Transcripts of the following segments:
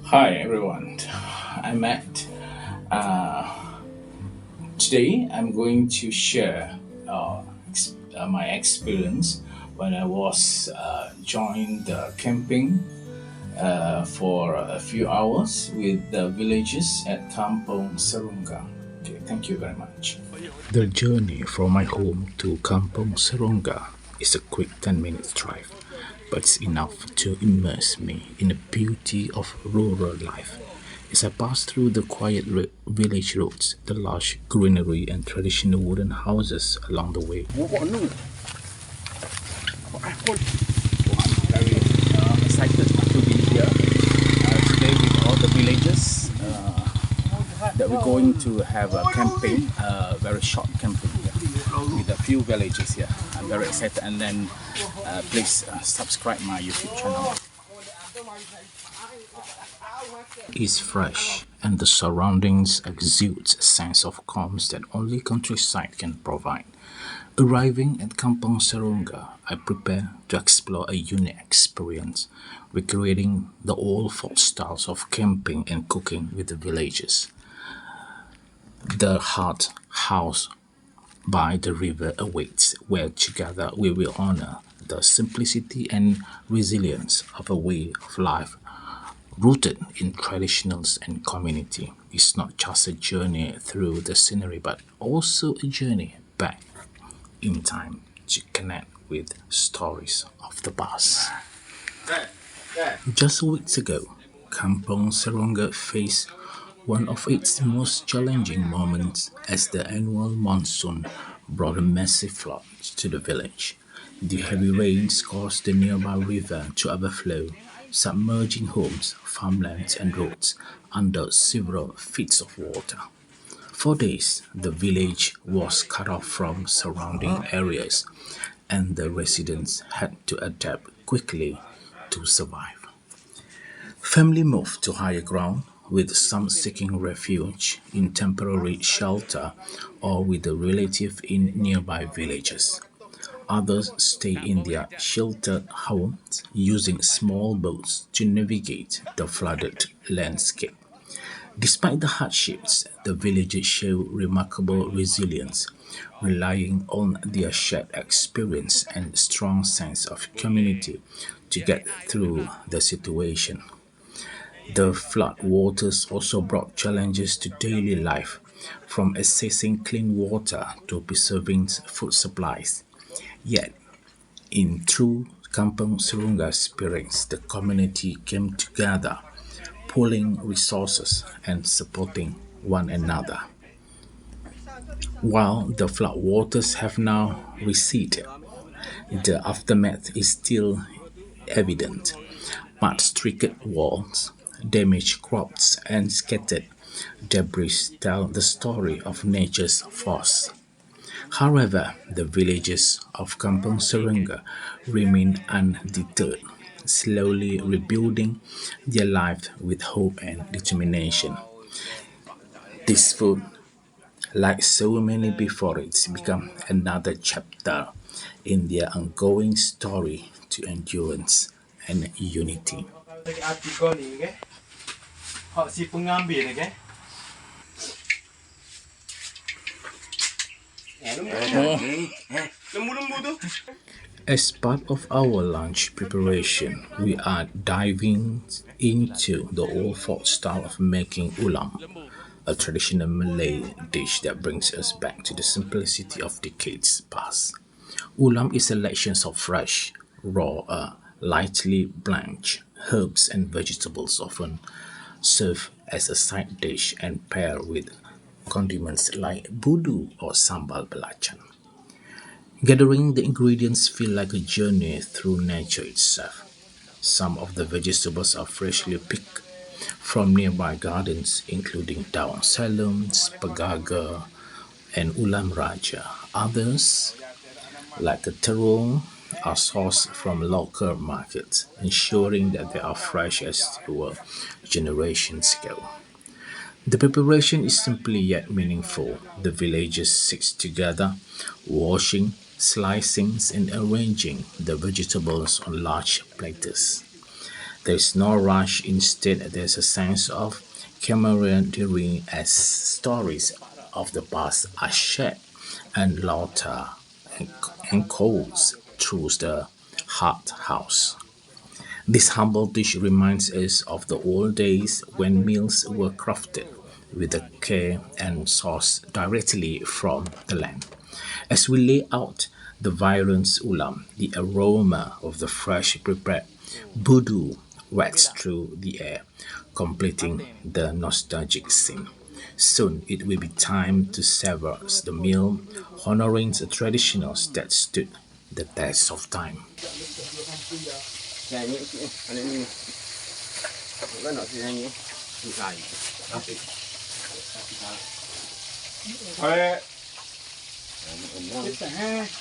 Hi everyone, I'm Matt. Uh, Today I'm going to share my experience when I was joined camping for a few hours with the villagers at Kampung Serungga. Okay, thank you very much. The journey from my home to Kampung Serungga is a quick 10 minutes drive, but it's enough to immerse me in the beauty of rural life. As I pass through the quiet village roads, the lush greenery and traditional wooden houses along the way. I'm very excited to be here today with all the villagers that we're going to have a camping, very short camping here with a few villages here. I'm very excited, and then please subscribe my YouTube channel. Is fresh and the surroundings exudes a sense of calm that only countryside can provide. Arriving at Kampung Serungga, I prepare to explore a unique experience, recreating the old folk styles of camping and cooking with the villagers. The hut house by the river awaits, where together we will honor the simplicity and resilience of a way of life rooted in traditions and community. It's not just a journey through the scenery, but also a journey back in time to connect with stories of the past. Just weeks ago, Kampong Serunga faced one of its most challenging moments as the annual monsoon brought a massive flood to the village. The heavy rains caused the nearby river to overflow, submerging homes, farmlands, and roads under several feet of water. For days, the village was cut off from surrounding areas, and the residents had to adapt quickly to survive. Family moved to higher ground, with some seeking refuge in temporary shelter or with a relative in nearby villages. Others stay in their sheltered homes using small boats to navigate the flooded landscape. Despite the hardships, the villagers show remarkable resilience, relying on their shared experience and strong sense of community to get through the situation. The flood waters also brought challenges to daily life, from accessing clean water to preserving food supplies. Yet, in true Kampung Surunga spirits, the community came together, pooling resources and supporting one another. While the floodwaters have now receded, the aftermath is still evident. Mud-streaked walls, damaged crops, and scattered debris tell the story of nature's force. However, the villagers of Kampung Serunga remain undeterred, slowly rebuilding their lives with hope and determination. This food, like so many before it, become another chapter in their ongoing story to endurance and unity. As part of our lunch preparation, we are diving into the old folk style of making ulam, a traditional Malay dish that brings us back to the simplicity of decades past. Ulam is a selection of fresh, raw, lightly blanched herbs and vegetables, often served as a side dish and paired with condiments like budu or sambal belacan. Gathering the ingredients feel like a journey through nature itself. Some of the vegetables are freshly picked from nearby gardens, including daun salam, spagaga, and ulam raja. Others, like the terung, are sourced from local markets, ensuring that they are fresh as they were generations ago. The preparation is simple yet meaningful. The villagers sit together, washing, slicing, and arranging the vegetables on large platters. There's no rush, instead, there's a sense of camaraderie as stories of the past are shared and laughter echoes through the heart house. This humble dish reminds us of the old days when meals were crafted with the care and sourced directly from the land. As we lay out the vibrant ulam, the aroma of the fresh prepared budu wafts through the air, completing the nostalgic scene. Soon it will be time to savor the meal, honoring the traditions that stood the test of time.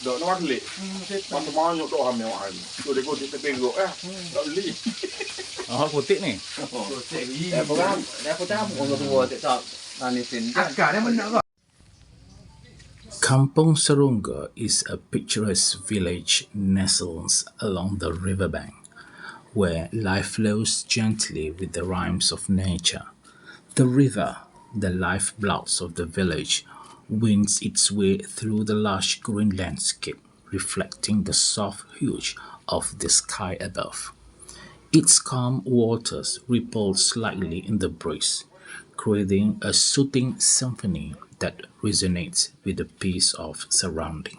Đỡ nó bắt lị. Bắt bao nhiêu độ hầm mèo hầm. Tôi đấy cô thì tên gỗ á. Đỡ lị. Cô tít này. Kampung Serungga is a picturesque village nestles along the riverbank, where life flows gently with the rhymes of nature. The river, the lifeblood of the village, winds its way through the lush green landscape, reflecting the soft hues of the sky above. Its calm waters ripple slightly in the breeze, creating a soothing symphony that resonates with the peace of surrounding.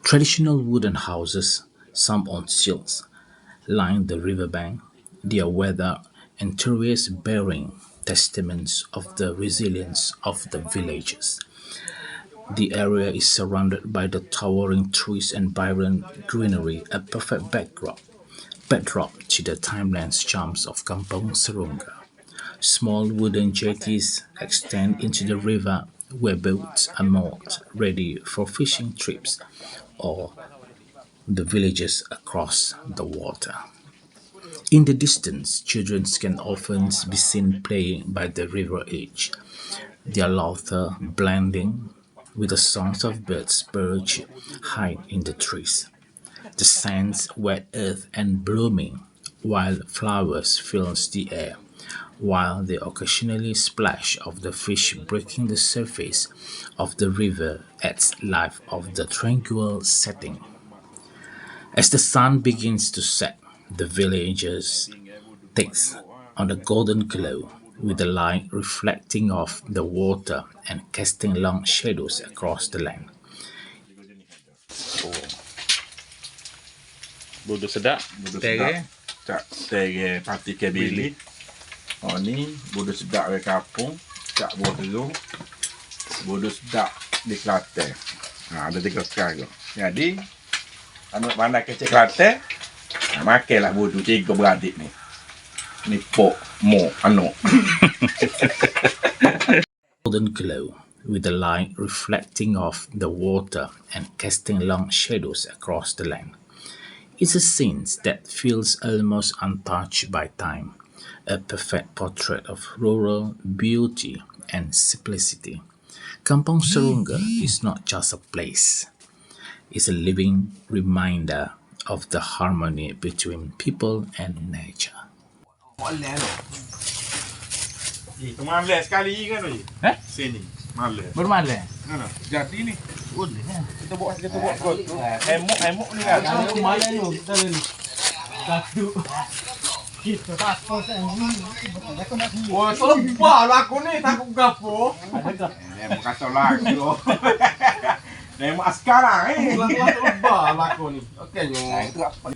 Traditional wooden houses, some on stilts, line the riverbank, their weather interiors bearing testaments of the resilience of the villages. The area is surrounded by the towering trees and vibrant greenery, a perfect backdrop to the timeless charms of Kampung Serungga. Small wooden jetties extend into the river where boats are moored, ready for fishing trips or the villages across the water. In the distance, children can often be seen playing by the river edge, their laughter blending with the songs of birds perched high in the trees. The scents wet earth and blooming wildflowers fills the air, while the occasionally splash of the fish breaking the surface of the river adds life of the tranquil setting. As the sun begins to set, the villagers takes on the golden glow, with the light reflecting off the water and casting long shadows across the land. Bodoh sedap. Tege. Cak tege parti ke bilik. Oh ni bodoh sedap dari kampung. Cak buah telur. Bodoh sedap di Kelantan. Ada 3 sekali. Jadi anak mana kecil Kelantan, makanlah bodoh 3 beradik ni. Ni pok, mo, anak. Golden glow, with the light reflecting off the water and casting long shadows across the land. It's a scene that feels almost untouched by time, a perfect portrait of rural beauty and simplicity. Kampung Surunga is not just a place, it's a living reminder of the harmony between people and nature. Malam sekali kan ni? Sini. Malam. Baru malam. Jadi ni. Boleh kan? Kita buat kot. Emok ni kan. Kalau malam tu kita beli. Satu. Kita tak pasal ni. Oh, lebah lah aku ni takut gapo. Ada tak? Emok kata lagi lo. Emok sekarang lebah lah aku ni. Okey nyo. Itu apa?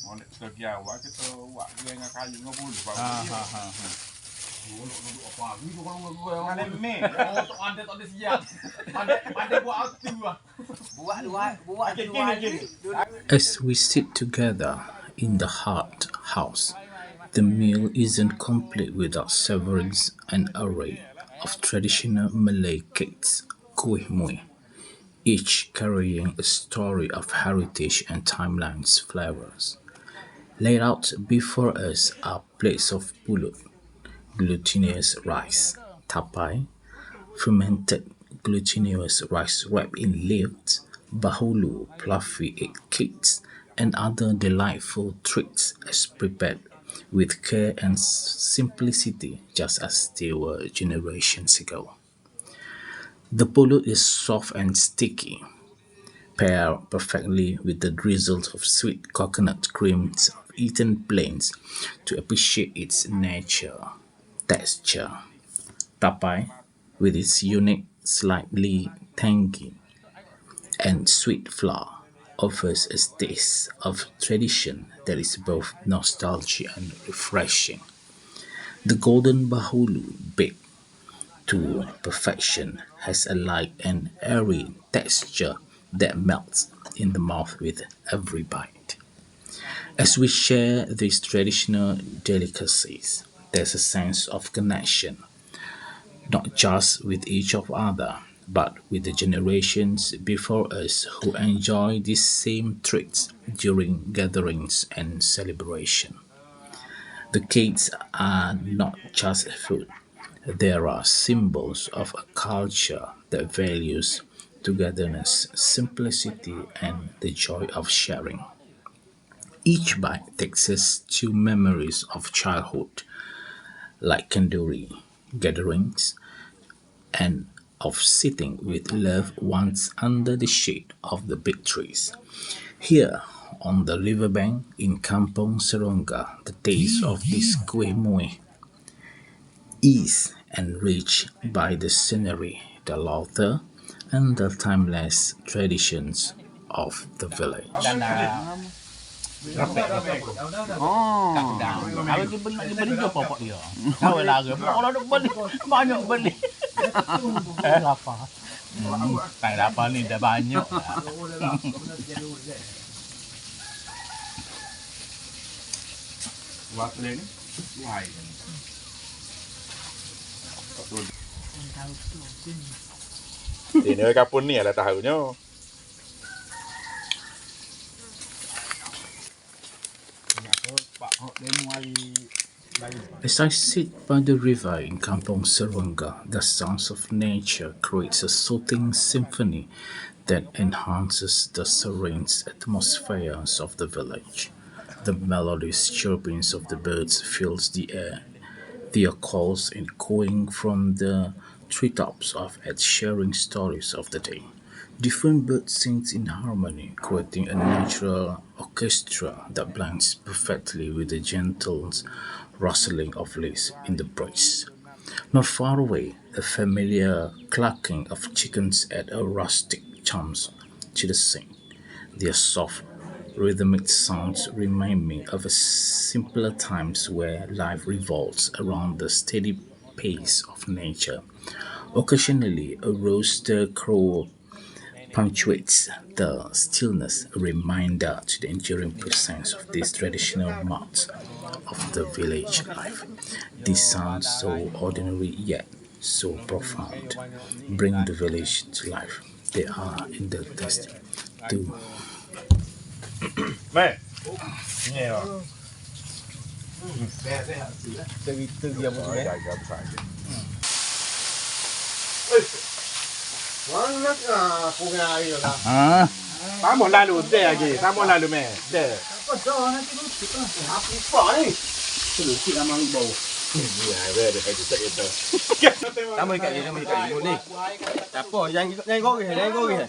Mau nak pergi awak kita buat dengan kayu dengan bulu. Ada meh. Oh, tak ada siap. Pandai buat tu lah. Buat gini. As we sit together in the heart house, the meal isn't complete without savoring an array of traditional Malay cakes, kuih muih, each carrying a story of heritage and timeline's flavors. Laid out before us are plates of pulut, glutinous rice, tapai, fermented glutinous rice wrapped in leaves, bahulu, fluffy egg cakes, and other delightful treats as prepared with care and simplicity, just as they were generations ago. The pulut is soft and sticky, pair perfectly with the drizzles of sweet coconut creams eaten plain to appreciate its nature, texture. Tapai, with its unique, slightly tangy and sweet flour, offers a taste of tradition that is both nostalgic and refreshing. The golden bahulu, baked to perfection, has a light and airy texture that melts in the mouth with every bite. As we share these traditional delicacies, there's a sense of connection, not just with each other, but with the generations before us who enjoy these same treats during gatherings and celebration. The cakes are not just food, they are symbols of a culture that values togetherness, simplicity, and the joy of sharing. Each bite takes us to memories of childhood, like Kanduri gatherings, and of sitting with loved ones under the shade of the big trees. Here, on the riverbank in Kampung Serungga, the taste of this kue mui is enriched by the scenery, the laughter, and the timeless traditions of the village. Oh. Kalau dia beli je pokok dia. Tahu lah ke? Kalau dia beli banyak beli. Lapar. Tak lapar ni dah banyak. Waktu ni, why? Ini kapun ni ada tahunya. As I sit by the river in Kampung Serungga, the sounds of nature creates a soothing symphony that enhances the serene atmospheres of the village. The melodious chirpings of the birds fills the air, their calls echoing from the treetops of at sharing stories of the day. Different birds sing in harmony, creating a natural orchestra that blends perfectly with the gentle rustling of leaves in the breeze. Not far away, a familiar clucking of chickens at a rustic chimes to the scene. Their soft, rhythmic sounds remind me of a simpler times where life revolves around the steady pace of nature. Occasionally, a rooster crow punctuates the stillness, a reminder to the enduring presence of these traditional marks of the village life. These sounds so ordinary yet so profound, bring the village to life. They are in the dust to Mày. Nghe rồi. Từ giờ một Rồi, gặp phải. Ah. Tám một lai luôn đây gì? Tám một lai luôn mẹ. Đây. Tama kayo mo ni. Tapo, yang go ke, yang go ke.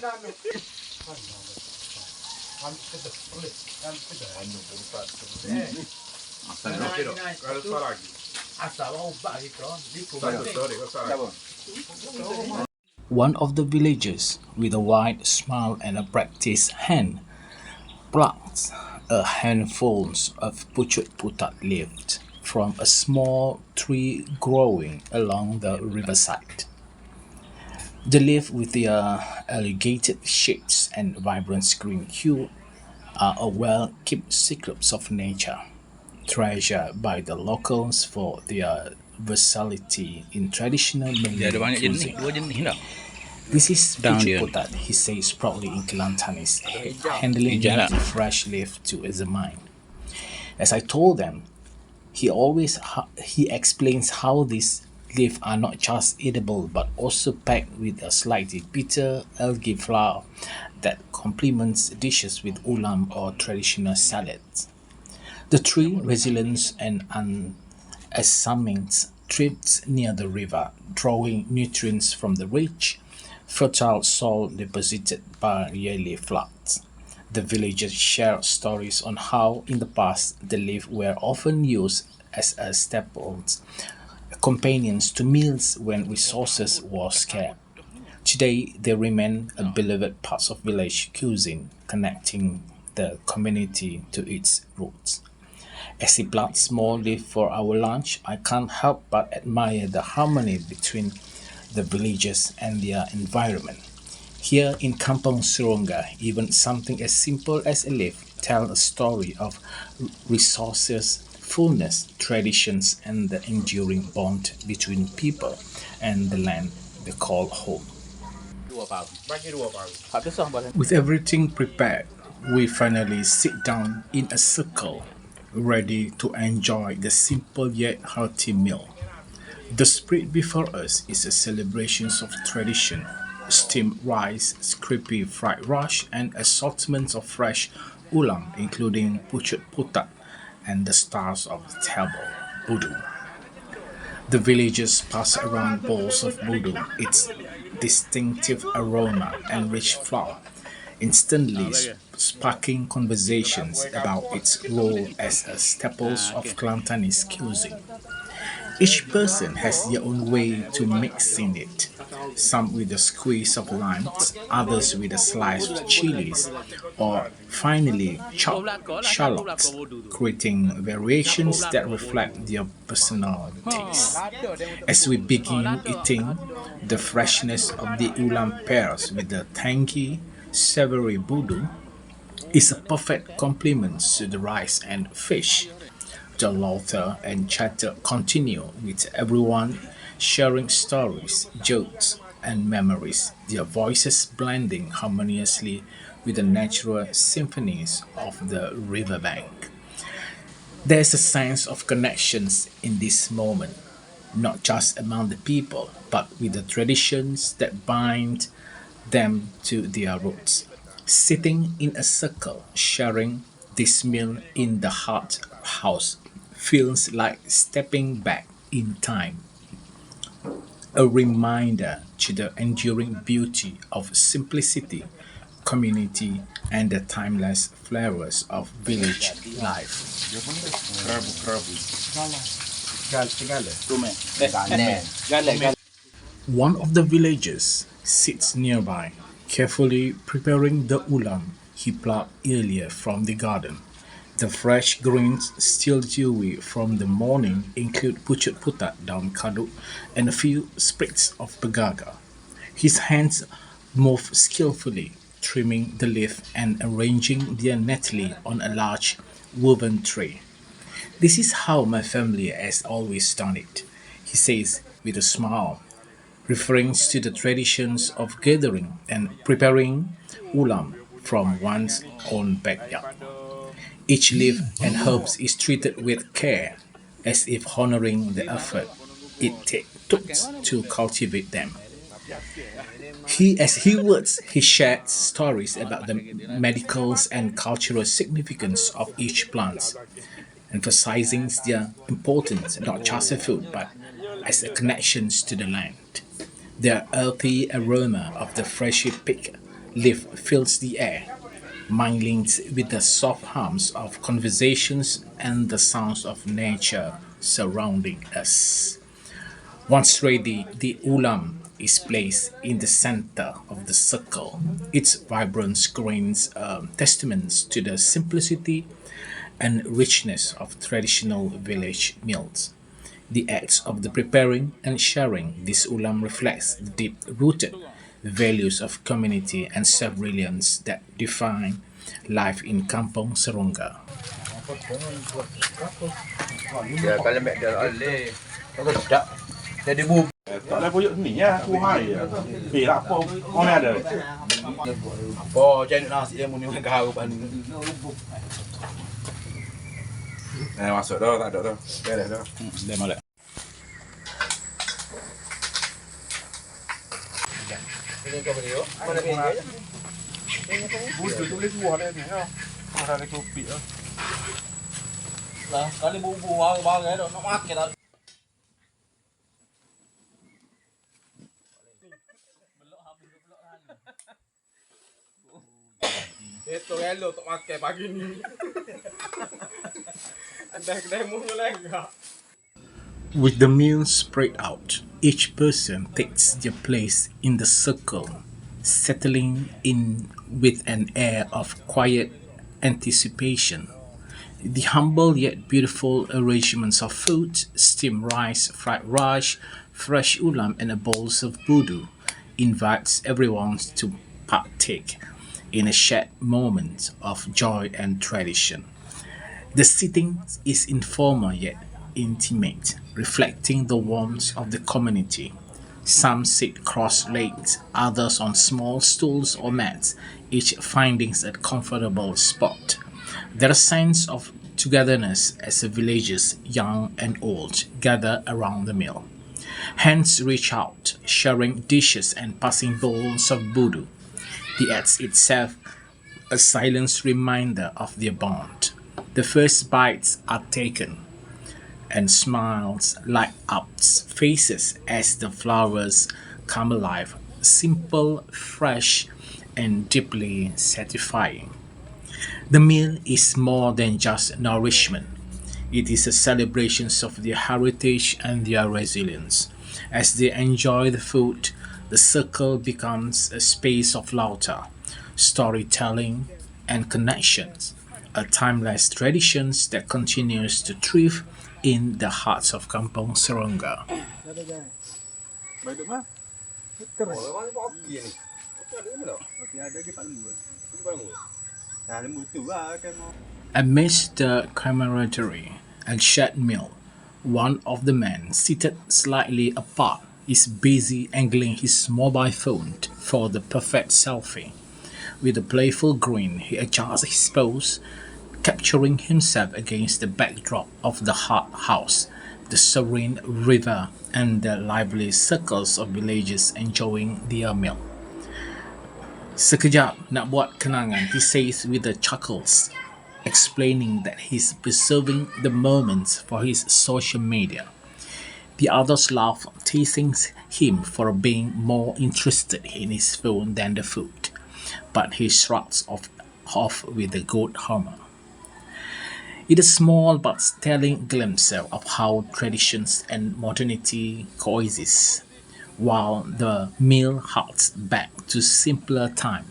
one of the villagers, with a wide smile and a practiced hand, plucked a handful of pucut putat leaves from a small tree growing along the riverside. The leaves, with their elongated shapes and vibrant green hue, are a well-kept secret of nature, treasured by the locals for their versatility in traditional Malay cuisine. This is pucut putat, he says proudly in Kelantanese, handling the fresh leaf to examine. As I told them, he explains how these leaves are not just edible but also packed with a slightly bitter algae flour that complements dishes with ulam or traditional salads. The tree resilience and unassuming drifts near the river, drawing nutrients from the rich, fertile soil deposited by yearly floods. The villagers share stories on how, in the past, the leaves were often used as a staples, companions to meals when resources were scarce. Today, they remain a beloved part of village cuisine, connecting the community to its roots. As he plucked small leaf for our lunch, I can't help but admire the harmony between the villagers and their environment. Here in Kampung Surunga, even something as simple as a leaf tells a story of resources, fullness, traditions, and the enduring bond between people and the land they call home. With everything prepared, we finally sit down in a circle, ready to enjoy the simple yet hearty meal. The spread before us is a celebration of tradition: steamed rice, crispy fried rice, and assortments of fresh ulam, including pucuk putat and the stars of the table, budu. The villagers pass around bowls of budu, its distinctive aroma and rich flavor, instantly sparking conversations about its role as a staple of Kelantanese cuisine. Each person has their own way to mixing it, some with a squeeze of limes, others with a slice of chilies, or finally chopped shallots, creating variations that reflect their personal taste. As we begin eating, the freshness of the ulam pairs with the tangy, savory budu is a perfect complement to the rice and fish. The laughter and chatter continue, with everyone sharing stories, jokes, and memories, their voices blending harmoniously with the natural symphonies of the riverbank. There is a sense of connections in this moment, not just among the people, but with the traditions that bind them to their roots. Sitting in a circle, sharing this meal in the hut house feels like stepping back in time, a reminder to the enduring beauty of simplicity, community, and the timeless flavors of village life. One of the villagers sits nearby, carefully preparing the ulam he plucked earlier from the garden. The fresh greens, still dewy from the morning, include pucuk putat daun kaduk and a few sprigs of pegaga. His hands move skillfully, trimming the leaf and arranging them neatly on a large woven tray. This is how my family has always done it, he says with a smile, referring to the traditions of gathering and preparing ulam from one's own backyard. Each leaf and herbs is treated with care, as if honoring the effort took to cultivate them. He shared stories about the medical and cultural significance of each plant, emphasizing their importance not just as food but as a connection to the land. The earthy aroma of the freshly picked leaf fills the air, mingling with the soft hums of conversations and the sounds of nature surrounding us. Once ready, the ulam is placed in the center of the circle. Its vibrant screens testaments to the simplicity and richness of traditional village meals. The act of the preparing and sharing this ulam reflects the deep-rooted values of community and self-reliance that define life in Kampung Serungga. Ya kalau mek dah alih. Kalau tak jadi bu. Tak ada puyuk ni ya, aku hai ya. Tak apa, kau ada. Apa cari nasi dia muni kau pan. Masuk dah, tak ada dah. Beres dah. Dah molek. Ini kau beli yo. Mana beli? Budu tulis buah dia ni. Ada kopi ah. Lah, kali bubuh barang dah nak makan dah. Itu elok untuk makan pagi ni. Ada kedai mulu lagi. With the meal spread out, each person takes their place in the circle, settling in with an air of quiet anticipation. The humble yet beautiful arrangements of food, steamed rice, fried rice, fresh ulam, and a bowl of budu invites everyone to partake in a shared moment of joy and tradition. The sitting is informal yet intimate, reflecting the warmth of the community. Some sit cross-legged, others on small stools or mats, each finding a comfortable spot. There is a sense of togetherness as the villagers, young and old, gather around the meal. Hands reach out, sharing dishes and passing bowls of budu. The act itself a silent reminder of their bond. The first bites are taken, and smiles light up faces as the flowers come alive, simple, fresh, and deeply satisfying. The meal is more than just nourishment. It is a celebration of their heritage and their resilience. As they enjoy the food, the circle becomes a space of laughter, storytelling, and connections, a timeless tradition that continues to thrive in the hearts of Kampung Serungga. Baik duk mah. Oh, mana kopi ni? Kopi ada ni tak? Kopi ada di Pak Lembu. Di Pak Lembu. Dah lembu tu lah kan mau. Amidst the camaraderie and shared meal, one of the men seated slightly apart is busy angling his mobile phone for the perfect selfie. With a playful grin, he adjusts his pose, capturing himself against the backdrop of the hut house, the serene river, and the lively circles of villagers enjoying their meal. Sekejap nak buat kenangan, he says with a chuckles, explaining that he's preserving the moments for his social media. The others laugh, teasing him for being more interested in his phone than the food, but he shrugs off with a good humor. It is a small but telling glimpse of how traditions and modernity coexist, while the meal harks back to simpler times.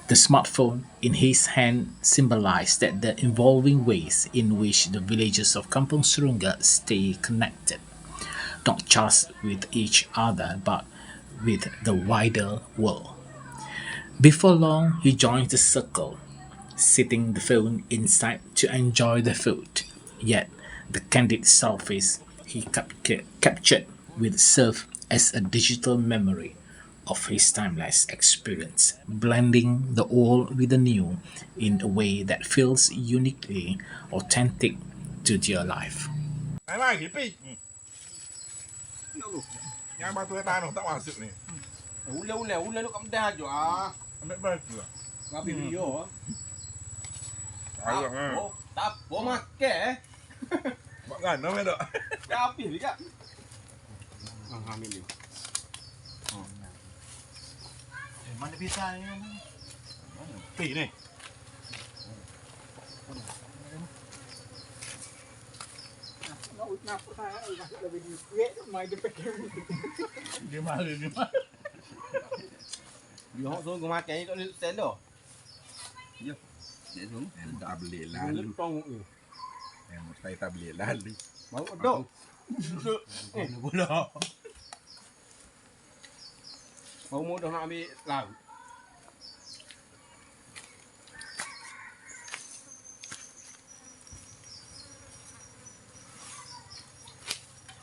The smartphone in his hand symbolizes that the evolving ways in which the villagers of Kampung Surunga stay connected, not just with each other but with the wider world. Before long, he joins the circle, setting the phone inside to enjoy the food. Yet, the candid selfies he captured will serve as a digital memory of his timeless experience, blending the old with the new in a way that feels uniquely authentic to their life. Mai kipi. Yang batu tanah tak masuk ni. Ular lu kat bedah je ah. Ambil batu. Ngapi video ah. Agak ah. Oh, tak apa makan. Buat kan nama dak. Ngapi ni kak? Ambil ni. Mana pisang ni? Pi ni. Nak saya lebih duit mai dia pakai. Dia malu dia. Dia hok tu makan ni tak stand dah. Ya. Dia tu. Tak boleh lalu. Tong ni. Mesti tak boleh lalu. Mau dok. Bola. Mau mudah nak ambil laut.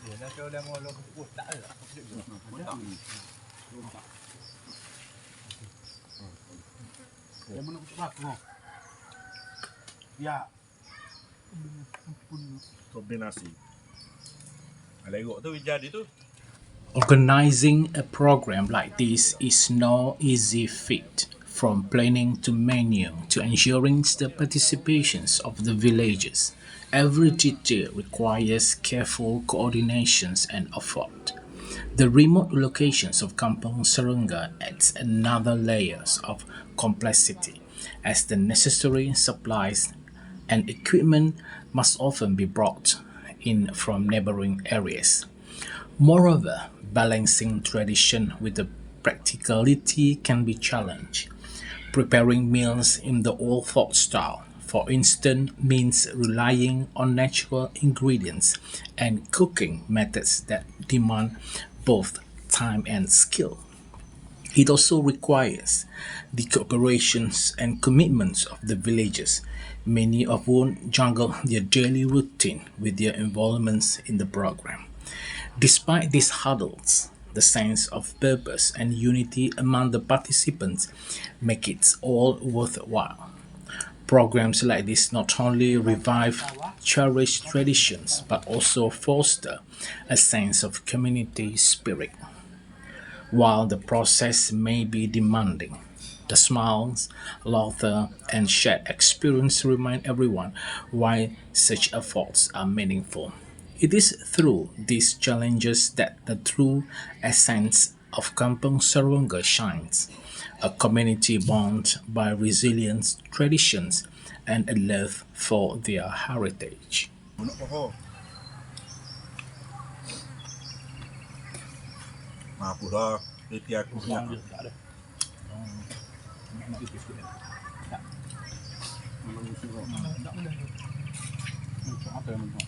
Dia dah tahu dah mau lo tak ada. Dia mana aku tak mau. Ya. Kombinasi. Alegok tu jadi tu. Organizing a program like this is no easy feat. from planning to menu to ensuring the participations of the villagers. Every detail requires careful coordinations and effort. The remote locations of Kampung Serungga adds another layers of complexity as the necessary supplies and equipment must often be brought in from neighboring areas. Moreover, balancing tradition with the practicality can be challenged. Preparing meals in the old folk style, for instance, means relying on natural ingredients and cooking methods that demand both time and skill. It also requires the cooperations and commitments of the villagers, many of whom juggle their daily routine with their involvements in the program. Despite these hurdles, the sense of purpose and unity among the participants make it all worthwhile. Programs like this not only revive cherished traditions but also foster a sense of community spirit. While the process may be demanding, the smiles, laughter, and shared experience remind everyone why such efforts are meaningful. It is through these challenges that the true essence of Kampung Serungga shines, a community bound by resilience, traditions, and a love for their heritage. Mampu dah. Reti aku punya. Dia tak ada. Nak ikut sikit. Tak. Memang mesti kau. Tak boleh. Apa yang mau?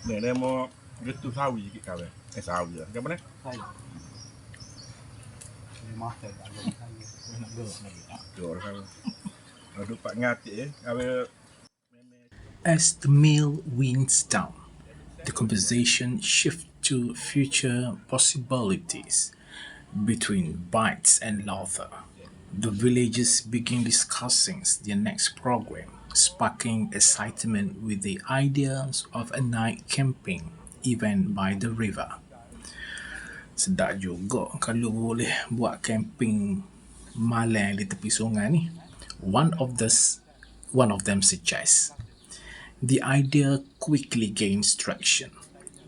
Ni mau getu sawi sikit kau. Sawi lah. Macam mana? Saya. Ini mah saya tak ada. Saya nak gerak lagi. Jor kau. Aduh pak ngati kau. As the meal winds down, the conversation shifts to future possibilities. Between bites and laughter, the villagers begin discussing their next program, sparking excitement with the ideas of a night camping event by the river. Sedap juga kalau boleh buat camping malam di tepi sungai ni. One of them suggests. The idea quickly gains traction,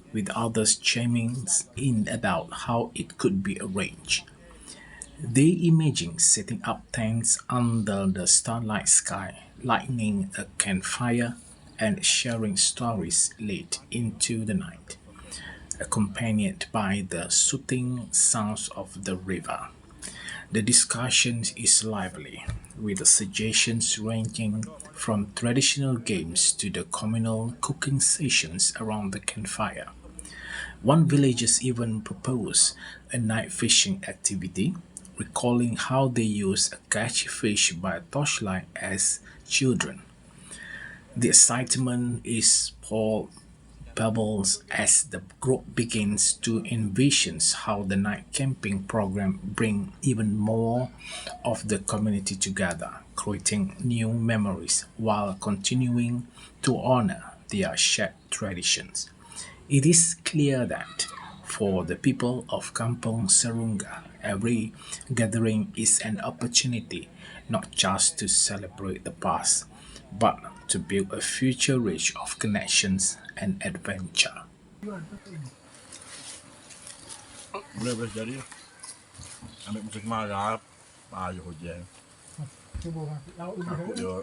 with others chiming in about how it could be arranged. They imagine setting up tents under the starlight sky, lighting a campfire, and sharing stories late into the night, accompanied by the soothing sounds of the river. The discussion is lively, with suggestions ranging from traditional games to the communal cooking sessions around the campfire. One villager even proposed a night fishing activity, recalling how they used to catch fish by torchlight as children. The excitement is palpable as the group begins to envision how the night camping program bring even more of the community together, creating new memories while continuing to honor their shared traditions. It is clear that for the people of Kampung Serungga, every gathering is an opportunity not just to celebrate the past, but to build a future rich of connections and adventure. Boleh jadi. Ambil musim marah, air hujan. Cuba masuk laut Aku dulu. dia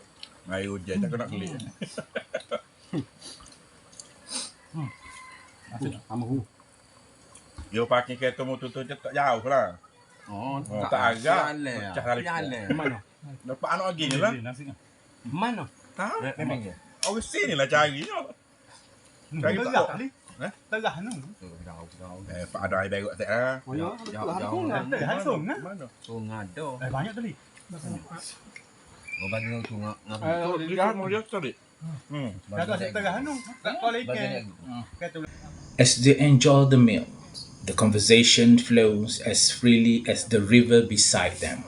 air hujan tak nak kelik. Asyik sama hu. Dia pakai kereta motor tu tak jauh lah. Oh, Tak agak. Pecah kali. Mana? Dapat anak lagi ni lah. Nasi kan. Mana? Tahu? Memang ya. Orang sini lah cari. Cari tak tahu. ni. Tegah nu. Pak ada air baru tak lah. Oh ya, tegah sungai. Mana? Surunga ada. Banyak tadi. Oh bagi surunga. Dia mau dia tadi. Jaga saya tegah nu. Tak boleh Bagian ikan. As they enjoy the meal, the conversation flows as freely as the river beside them.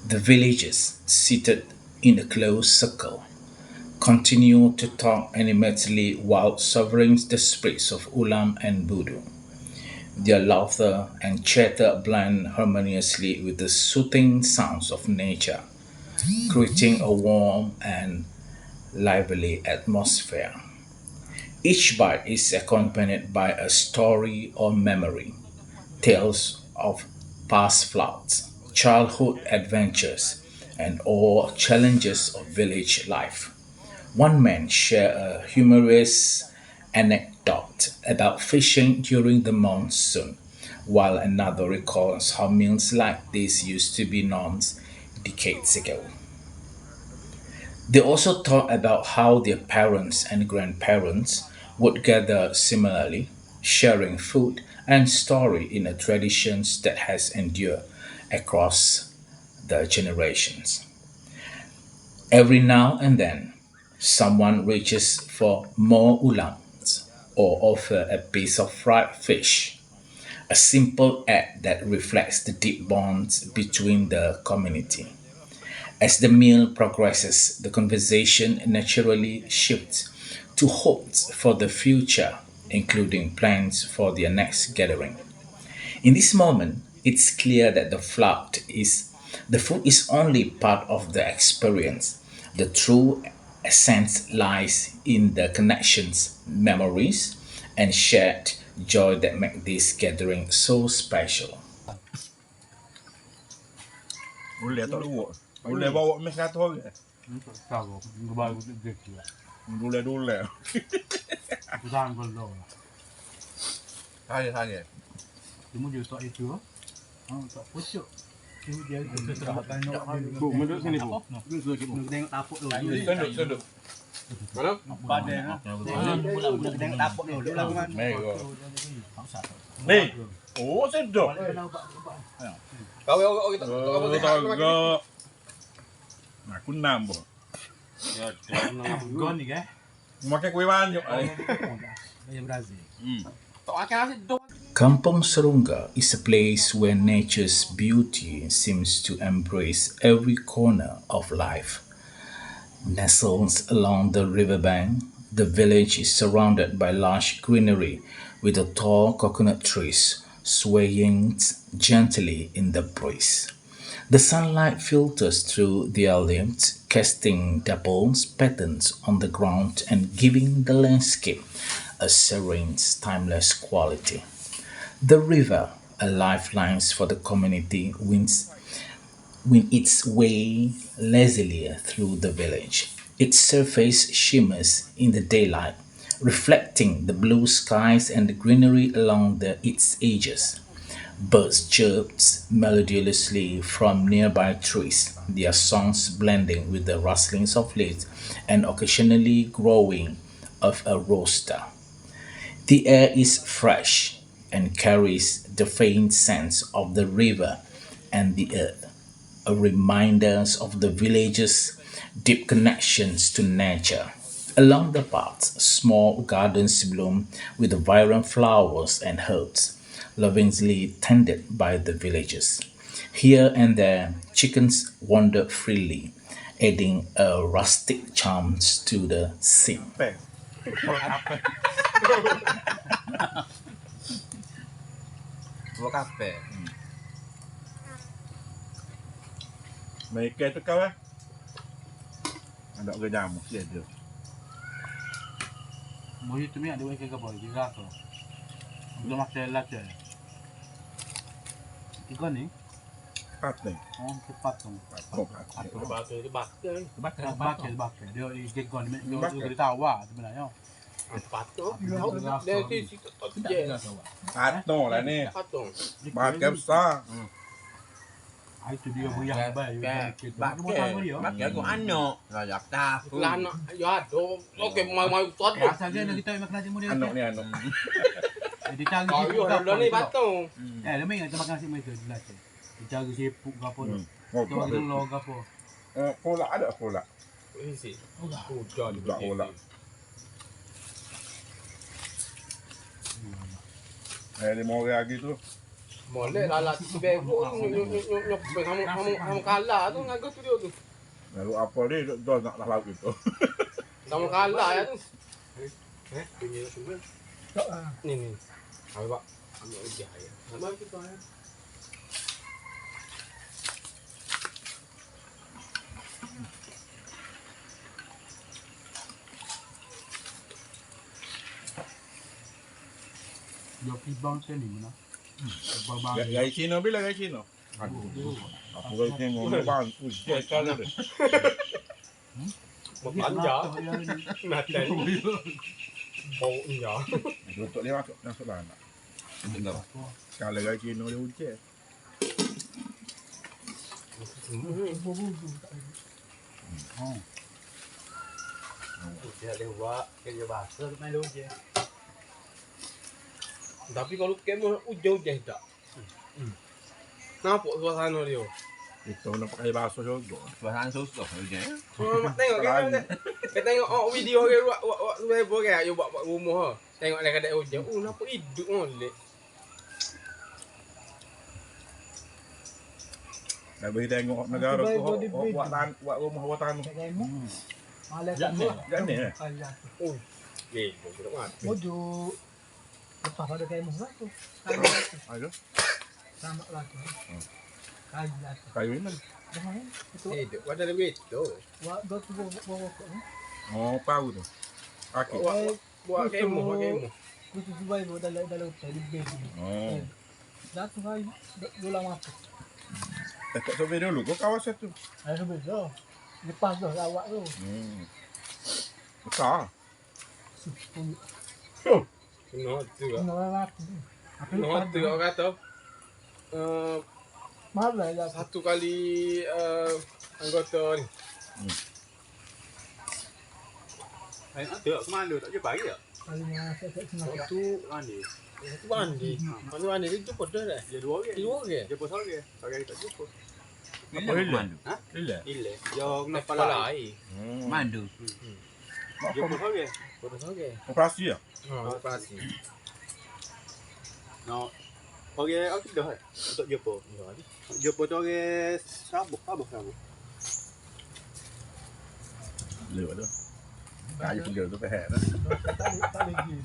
The villagers, seated in a close circle, continue to talk animatedly while savoring the spirits of ulam and budu. Their laughter and chatter blend harmoniously with the soothing sounds of nature, creating a warm and lively atmosphere. Each bite is accompanied by a story or memory, tales of past floods, childhood adventures, and or challenges of village life. One man shared a humorous anecdote about fishing during the monsoon, while another recalls how meals like this used to be norms decades ago. They also talk about how their parents and grandparents would gather similarly, sharing food and story in a traditions that has endured across the generations. Every now and then, someone reaches for more ulams or offer a piece of fried fish, a simple act that reflects the deep bonds between the community. As the meal progresses, the conversation naturally shifts to hopes for the future, including plans for their next gathering. In this moment, it's clear that the food is only part of the experience. The true essence lies in the connections, memories, and shared joy that make this gathering so special. Boleh tak luak. Boleh bawa mes 100 orang. Untuk tahu, baru tu dia. Dule-dule. Aku tahan kalau lah. Saya. Cuma dia tak itu. Tak pucuk. Dia tak tengok. Bu, menurut sini bu. Tengok tapuk dulu. Senduk. Mana? Badan. Budak tengok tapuk dulu. Dia lagu mana? Mega. Ni. Oh, sedap. Kau orang kita. Tagak. Aku nambah. Gon ni ke? Makan kuih banyak. Dia Brazil. Tak akan nasi dua. Kampung Serungga is a place where nature's beauty seems to embrace every corner of life. Nestled along the riverbank, the village is surrounded by lush greenery with the tall coconut trees swaying gently in the breeze. The sunlight filters through their leaves, casting dappled patterns on the ground and giving the landscape a serene, timeless quality. The river, a lifeline for the community, wins its way lazily through the village. Its surface shimmers in the daylight, reflecting the blue skies and the greenery along its edges. Birds chirped melodiously from nearby trees, their songs blending with the rustlings of leaves and occasionally growing of a rooster. The air is fresh and carries the faint sense of the river and the earth, a reminder of the village's deep connections to nature. Along the paths, small gardens bloom with vibrant flowers and herbs, lovingly tended by the villagers. Here and there, chickens wander freely, adding a rustic charm to the scene. Buat kafe. Mereka tu kau ada orang jamu dia tu. Mau itu ni ada orang ke apa? Dia rasa. Belum makan lagi. Ikan ni? Pateng. Oh, cepat tu. Bakar. Dia ikan ni dia tahu sebenarnya. Dia di situ tak je. Patong lah ni. Patung. Bakar besar. Itu dia buyang baik. Bakar aku anak. Rajak tak. Lah anak ya do. Okey mau tot. Asal dia nak kita makan nasi muda. Anak ni anak. Dia cari Oh, yo dah ni patung. dia main kita makan nasi mereka jelas. Dia cari sipuk ke apa tu. Oh, Kita makan telur ke apa. pola ada pola. Isi. Udah Juga pola. Lima orang lagi tu. Boleh lah lah tu bego nyok kamu kalah tu ngaku tu dia tu. Lalu apa ni dah nak laut itu. Kamu kalah ya tu. Punya tu. Ni. Apa pak? Ambil ujah ya. Nama kita ya. Dia pibang sini mana? Bang. Gaya Cina bila gaya Cina. Aduh. Aku gaya Cina ngomong bang. Ujah kali deh. Manja. Mata ni. Baunya. Untuk dia masuk lah nak. Kalau gaya Cina dia ujah. Dia buat kerja bahasa main lu je. Tapi kalau kemo ujah tak. Nampak suasana dia. Itu nak pakai bahasa juga. Suasana susah je. Mak tengok kan. Kita tengok video dia buat heboh kan. Dia buat rumah. Tengok dia kadang ujah. Nampak hidup molek. Dah bagi tengok negara tu buat rumah buat tanah. Malah Jangan eh. Oh. Budak mati. Mojo. Lepas pada kayu murah tu. Ayo. Sama lah tu. Kayu lah tu. Kayu ini. Dah itu. Hidup ada lebih tu. Wah, dua tu bawa kau. Oh, tahu tu. Okey. Buat kemo. Itu tu baik dalam hotel di bed. Oh. Dah tu kayu bola mata. Tak sampai dulu kau kawasan tu. Ada beza. Lepas tu awak tu. Besar. Kena tu. Kenapa mati? Kena tu orang kata. Malah ya. Satu kali anggota ni. Tengok kemana tak je pagi tak? Kalinya saya senang. Satu Mandi. Satu mandi. Mandi dia jumpa dah dah. Dia dua orang. Dia orang. Dia pasal dia. Pagi tak jumpa. Apa dia? Bila? Ile. Yo Nak kepala kepala lain. air. Mandu. Dia pasal dia. Bodoh sangat. Operasi ya? Operasi. No. Orang aku dah untuk jumpa. Jumpa tu orang sabuk. Lewat tu. Kayu tiga tu peher dah. Tak lagi.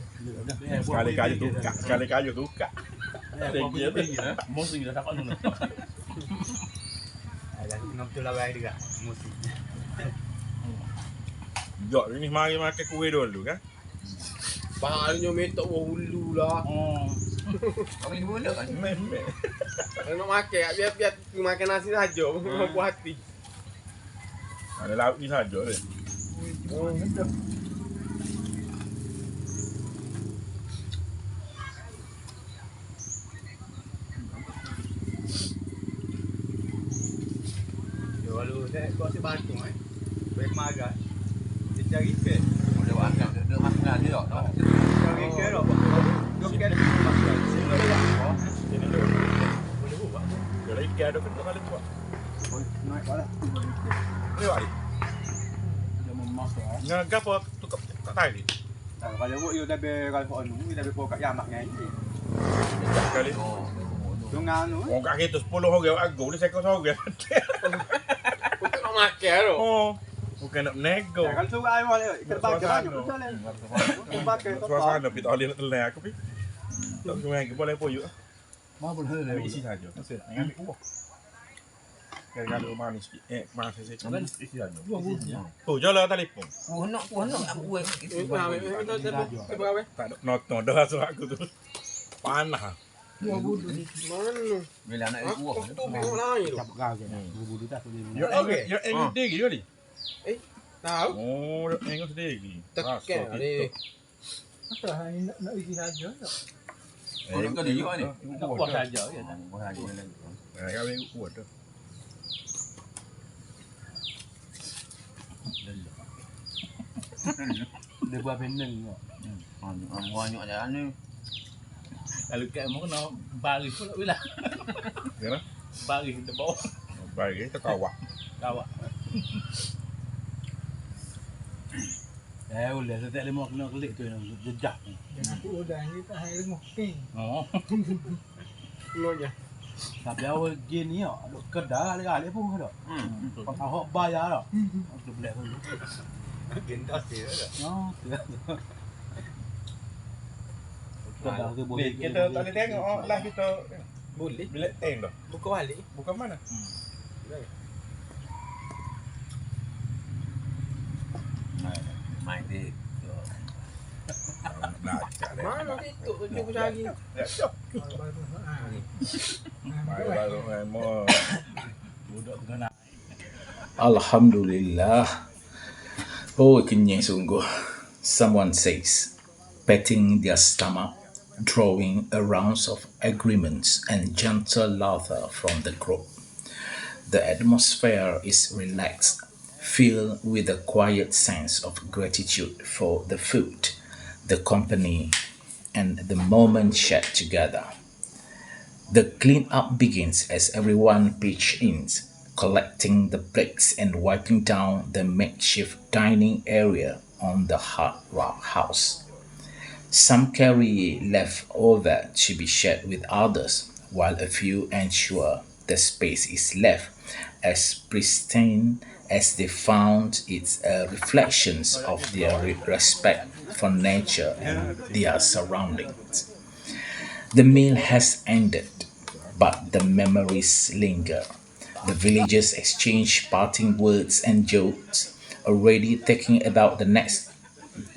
Sekali-kali tukar. Sekali-kali tukar. Dia mesti dah dapat dulu. Ada nak betul lah dia. Mesti. Jok ni mari makan kuih dulu kan? Bahalnya metok hulu lah. Kami ni boleh kan? Memang. Kalau nak makan, biar makan nasi saja. Buat hati. Ada lauk ni saja deh. Kalau saya kau si bantu baik maga. Dia cari ke. Dia angkat dia makan dia tak. Cari ke dah. Dok ke ada makan. Sini dulu. Boleh buat. Kalau ikan ada kan tak ada buat. Naik bala. Lewat ni. Dia memasak. Ngagap apa tukar tak tahu ni. Kalau buat you dah kalau anu, dah kat yamak ni. Kali. Tungang tu. Orang kat kita 10 orang aku ni saya kau seorang. Untuk nak makan tu. Oh. Bukan nak nego. Kalau suruh air balik, kita pakai banyak betul lah. Kita pakai Suasana tapi tak boleh nak telan aku pi. Tak semua yang boleh poyuk. Mau boleh Tapi isi saja. Masih nak ambil kuah. Kalau manis sikit. Manis sikit. Kan isi aja. Tu jalan telefon. Kuah nak aku buat. Tak ada nonton dah surat aku tu. Panah. Dua budu ni. Mana? Bila nak kuah. Tu bingung lain tu. Cap gak ke. Budu tak boleh. Yo engkau sendiri kali. Tahu? Oh, engkau sendiri. Tekan ni. Apa ni nak isi saja. Oh, nak kena juga ni. Kuah saja ya. Kuah saja lagi. Kau ikut kuat tu. Dia buat pendeng kok. Banyak jalan ni. Kalau kat mau kena baris pula bila. Kenapa? Baris di bawah. Baik, kita kawak. Kawak. Boleh setiap lima kena klik tu yang jejak ni. Jangan aku udah ni tak hai lengok ping. Oh. Keluar je. Tapi awal gini ya, ada kedai kali pun ada. Awak bayar tak? Aku boleh dulu. Gentas dia tak? Oh, tidak. dah tu boleh. Ni kita tak boleh tengok live kita Boleh. bila teng dah. Buka balik. Bukan mana? Mai dia. Belajar dah. Mana TikTok tu aku cari. Baru memang. Budak tu nak. Alhamdulillah. Oh, kenyang sungguh. Someone says, patting their stomach, drawing a rounds of agreements and gentle laughter from the group. The atmosphere is relaxed, filled with a quiet sense of gratitude for the food, the company, and the moment shared together. The cleanup begins as everyone pitches in, collecting the plates and wiping down the makeshift dining area on the hard rock house. Some carry leftover to be shared with others, while a few ensure the space is left as pristine as they found it, reflections of their respect for nature and their surroundings. The meal has ended, but the memories linger. The villagers exchange parting words and jokes, already thinking about the next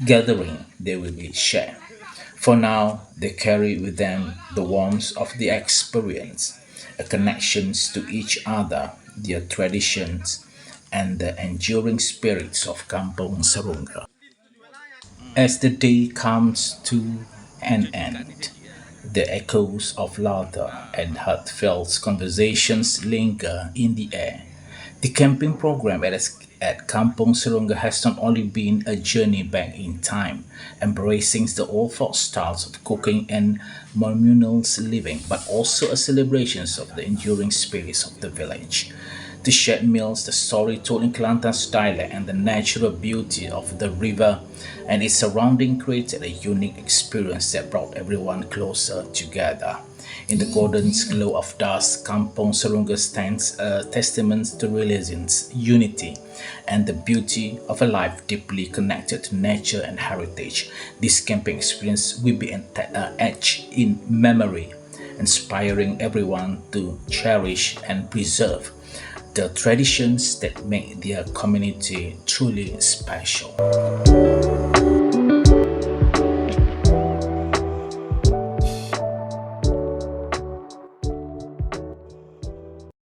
gathering they will be share. For now, they carry with them the warmth of the experience, a connections to each other, their traditions, and the enduring spirits of Kampung Serungga. As the day comes to an end, the echoes of laughter and heartfelt conversations linger in the air. The camping program at Kampung Surunga has not only been a journey back in time, embracing the old folk styles of cooking and communal living, but also a celebration of the enduring spirits of the village. The shared meals, the story told in Kelantan's dialect, and the natural beauty of the river and its surrounding created a unique experience that brought everyone closer together. In the golden glow of dusk, Kampung Serungga stands a testament to resilience, unity, and the beauty of a life deeply connected to nature and heritage. This camping experience will be etched in memory, inspiring everyone to cherish and preserve the traditions that make their community truly special.